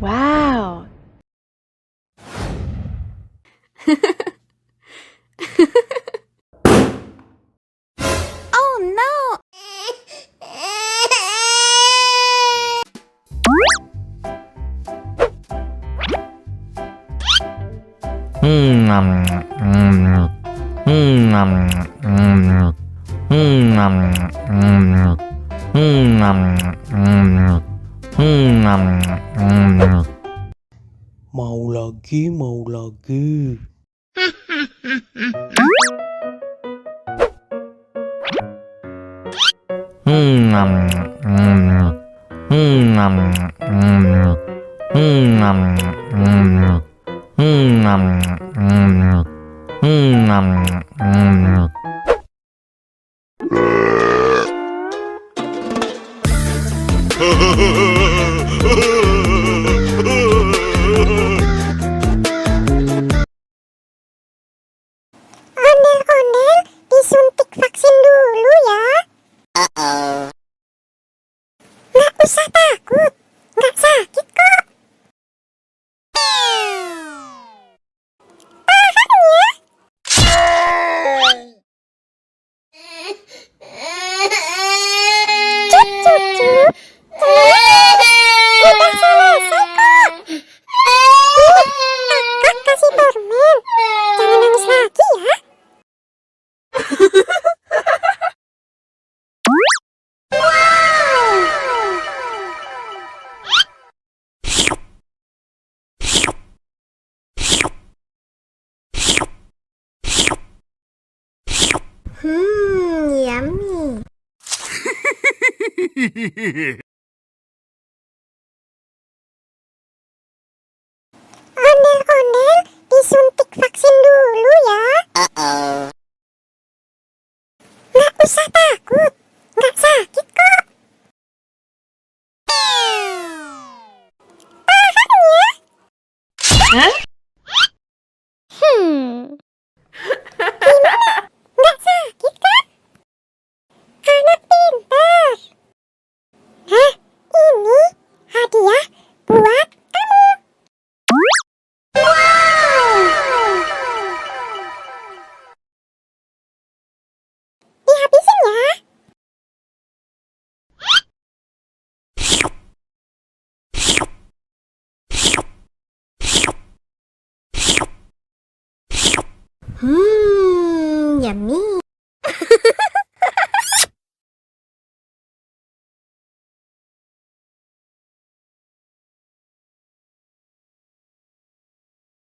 Wow. Oh no! Mau lagi, mau lagi. Ondel-ondel disuntik vaksin dulu ya. Nggak usah takut, nggak sakit kok. Tahan ya. Cup, cup, cup. Udah selesai kok. Kakak kasih permen. Jangan nangis lagi ya. Yummy. Ondel-ondel disuntik vaksin dulu ya. Nggak usah takut, nggak sakit kok. Tahan ya. Hah? Gimana? Nggak sakit kan? Anak pintar. Hah? Ini hadiah buat kamu. Wow! Dihabisin ya. Yummy.